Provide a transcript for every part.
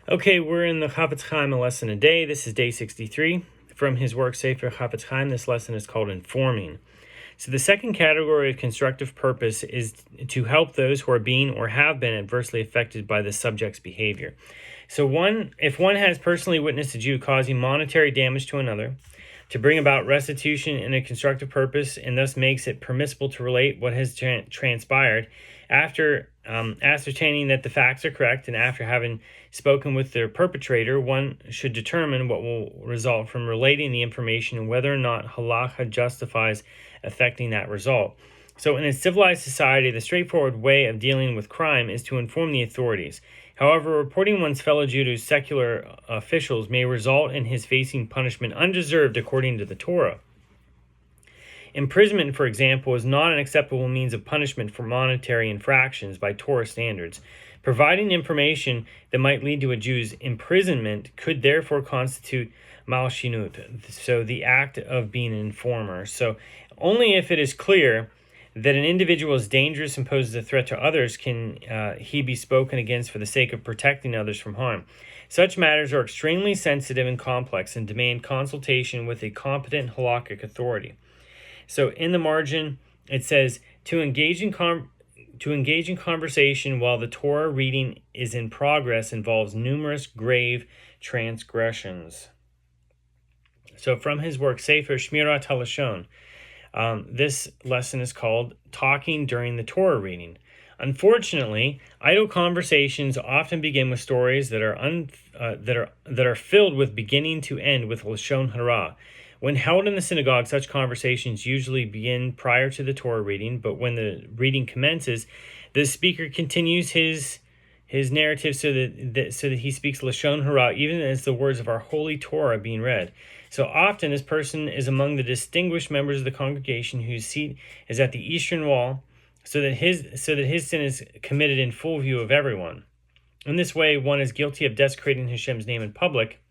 Okay, we're in the Chofetz Chaim, a lesson a day. This is day 63. From his work, Sefer Chofetz Chaim, this lesson is called Informing. So the second category of constructive purpose is to help those who are being or have been adversely affected by the subject's behavior. So if one has personally witnessed a Jew causing monetary damage to another, to bring about restitution in a constructive purpose, and thus makes it permissible to relate what has transpired after ascertaining that the facts are correct, and after having spoken with the perpetrator, one should determine what will result from relating the information and whether or not halacha justifies affecting that result. So in a civilized society, the straightforward way of dealing with crime is to inform the authorities. However, reporting one's fellow Jew to secular officials may result in his facing punishment undeserved according to the Torah. Imprisonment, for example, is not an acceptable means of punishment for monetary infractions by Torah standards. Providing information that might lead to a Jew's imprisonment could therefore constitute malshinut, so the act of being an informer. So only if it is clear that an individual is dangerous and poses a threat to others can he be spoken against for the sake of protecting others from harm. Such matters are extremely sensitive and complex and demand consultation with a competent halakhic authority. So in the margin, it says, to engage in conversation while the Torah reading is in progress involves numerous grave transgressions. So from his work, Sefer Shmirat HaLashon, this lesson is called Talking During the Torah Reading. Unfortunately, idle conversations often begin with stories that are filled with beginning to end with Lashon Hara. When held in the synagogue, such conversations usually begin prior to the Torah reading, but when the reading commences, the speaker continues his narrative so that he speaks Lashon Hara, even as the words of our holy Torah are being read. So often this person is among the distinguished members of the congregation whose seat is at the eastern wall, so that his sin is committed in full view of everyone. In this way, one is guilty of desecrating Hashem's name in public,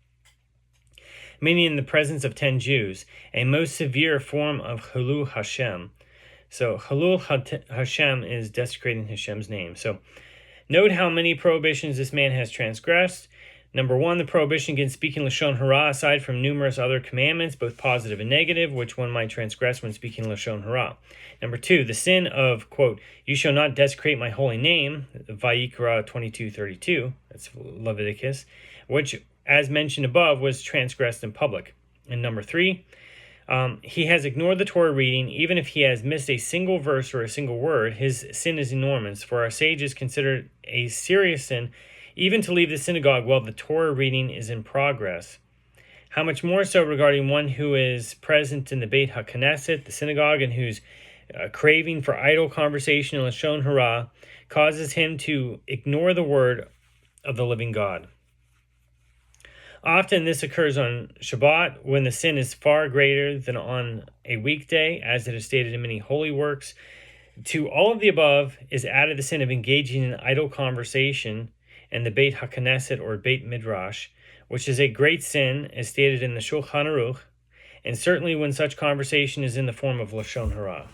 meaning in the presence of 10 Jews, a most severe form of Chilul Hashem. So Chilul Hashem is desecrating Hashem's name. So note how many prohibitions this man has transgressed. Number 1, the prohibition against speaking Lashon Hara, aside from numerous other commandments, both positive and negative, which one might transgress when speaking Lashon Hara. Number 2, the sin of, quote, you shall not desecrate my holy name, Vayikra 22:32, that's Leviticus, which, as mentioned above, was transgressed in public. And number 3, he has ignored the Torah reading. Even if he has missed a single verse or a single word, his sin is enormous, for our sages consider it a serious sin even to leave the synagogue while the Torah reading is in progress. How much more so regarding one who is present in the Beit HaKnesset, the synagogue, and whose craving for idle conversation and Lashon Hara causes him to ignore the word of the living God. Often this occurs on Shabbat, when the sin is far greater than on a weekday, as it is stated in many holy works. To all of the above is added the sin of engaging in idle conversation in the Beit HaKnesset or Beit Midrash, which is a great sin, as stated in the Shulchan Aruch, and certainly when such conversation is in the form of Lashon Hara.